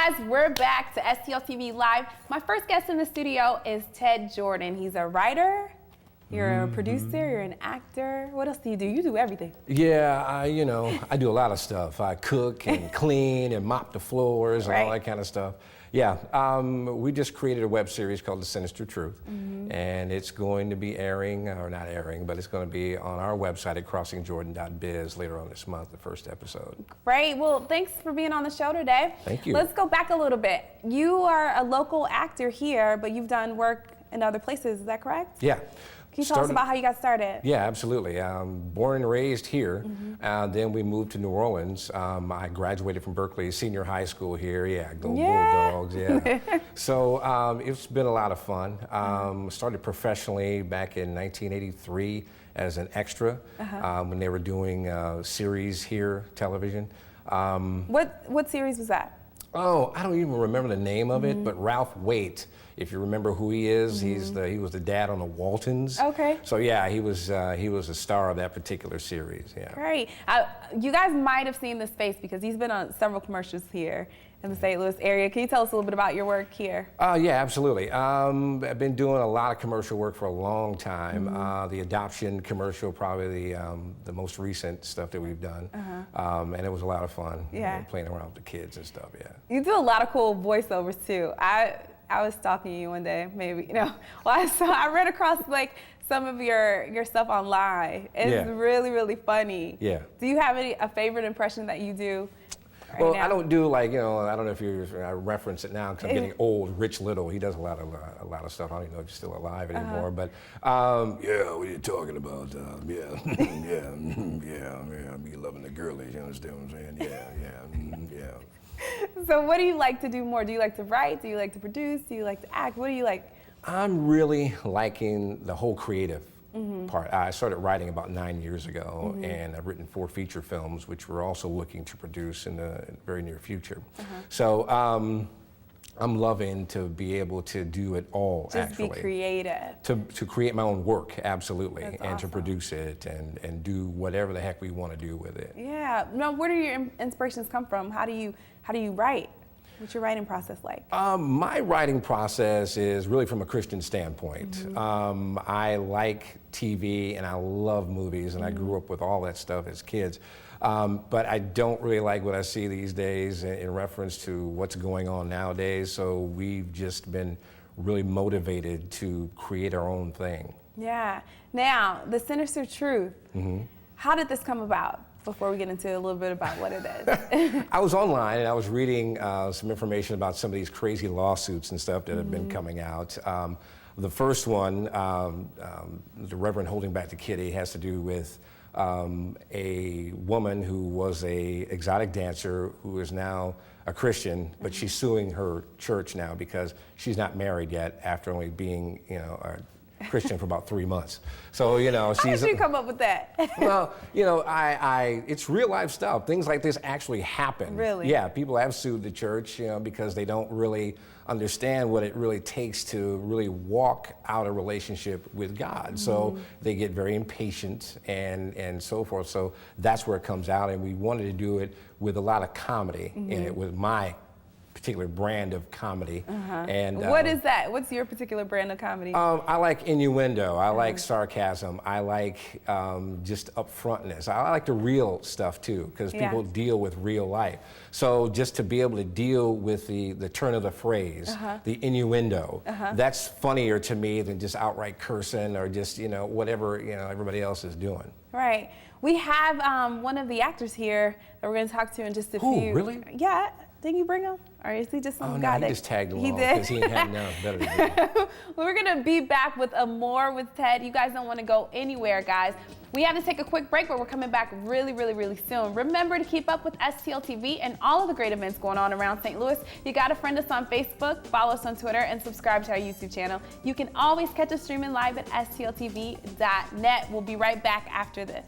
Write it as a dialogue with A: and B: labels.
A: guys, we're back to STL TV Live. My first guest in the studio is Ted Jordan. He's a writer, you're a producer, you're an actor. What else do? You do everything.
B: Yeah, I do a lot of stuff. I cook and clean and mop the floors and all that kind of stuff. Yeah, we just created a web series called The Sinister Truth, and it's going to be airing, or not airing, but it's going to be on our website at crossingjordan.biz later on this month, the first episode.
A: Great. Well, thanks for being on the show today.
B: Thank you.
A: Let's go back a little bit. You are a local actor here, but you've done work in other places. Is that correct?
B: Yeah.
A: Can you tell us about how you got started?
B: Yeah, absolutely. Born and raised here. Then we moved to New Orleans. I graduated from Berkeley Senior High School here. Yeah, go Bulldogs. Yeah. So it's been a lot of fun. Started professionally back in 1983 as an extra when they were doing series here, television.
A: What series was that?
B: Oh, I don't even remember the name of it, but Ralph Waite. If you remember who he is, he was the dad on the Waltons.
A: Okay.
B: So yeah, he was a star of that particular series. Yeah.
A: Great. You guys might have seen this face because he's been on several commercials here in the St. Louis area. Can you tell us a little bit about your work here?
B: Yeah, absolutely. I've been doing a lot of commercial work for a long time. The adoption commercial, probably the most recent stuff that we've done, and it was a lot of fun.
A: Yeah.
B: Playing around with the kids and stuff. Yeah.
A: You do a lot of cool voiceovers too. I was stalking you one day, maybe, well, I read across like some of your stuff online. It's really, really funny.
B: Yeah.
A: Do you have a favorite impression that you do right now?
B: I don't do like, I don't know if I reference it now because I'm getting old. Rich Little, he does a lot of stuff. I don't even know if he's still alive anymore, but yeah, what are you talking about? Yeah, me loving the girlies, you understand what I'm saying? Yeah.
A: So what do you like to do more? Do you like to write? Do you like to produce? Do you like to act? What do you like?
B: I'm really liking the whole creative part. I started writing about 9 years ago, and I've written 4 feature films, which we're also looking to produce in the very near future. So I'm loving to be able to do it all, actually.
A: Just be creative.
B: To create my own work, absolutely.
A: That's
B: and
A: awesome.
B: To produce it and do whatever the heck we want to do with it.
A: Yeah. Now, where do your inspirations come from? How do you write? What's your writing process like?
B: My writing process is really from a Christian standpoint. I like TV and I love movies, and I grew up with all that stuff as kids. But I don't really like what I see these days in reference to what's going on nowadays. So we've just been really motivated to create our own thing.
A: Yeah. Now, The Sinister Truth. How did this come about? Before we get into a little bit about what it is.
B: I was online and I was reading some information about some of these crazy lawsuits and stuff that have been coming out. The first one, the Reverend holding back the kitty, has to do with a woman who was a exotic dancer who is now a Christian, but she's suing her church now because she's not married yet after only being, a Christian for about 3 months. So, she's...
A: How did you come up with that?
B: Well, it's real life stuff. Things like this actually happen.
A: Really?
B: Yeah, people have sued the church, because they don't really understand what it really takes to really walk out a relationship with God. So they get very impatient and so forth. So that's where it comes out, and we wanted to do it with a lot of comedy in it, with my particular brand of comedy. And
A: what is that? What's your particular brand of comedy?
B: I like innuendo. I like sarcasm. I like just upfrontness. I like the real stuff too, because people deal with real life. So just to be able to deal with the turn of the phrase, the innuendo, that's funnier to me than just outright cursing or just whatever everybody else is doing.
A: Right. We have one of the actors here that we're going to talk to in just a few.
B: Oh, really?
A: Yeah. Didn't you bring him? Or is he just some guy
B: he just tagged along.
A: He did?
B: Because he ain't had enough better to do.
A: We're going to be back with more with Ted. You guys don't want to go anywhere, guys. We have to take a quick break, but we're coming back really, really, really soon. Remember to keep up with STL TV and all of the great events going on around St. Louis. You got to friend us on Facebook, follow us on Twitter, and subscribe to our YouTube channel. You can always catch us streaming live at stltv.net. We'll be right back after this.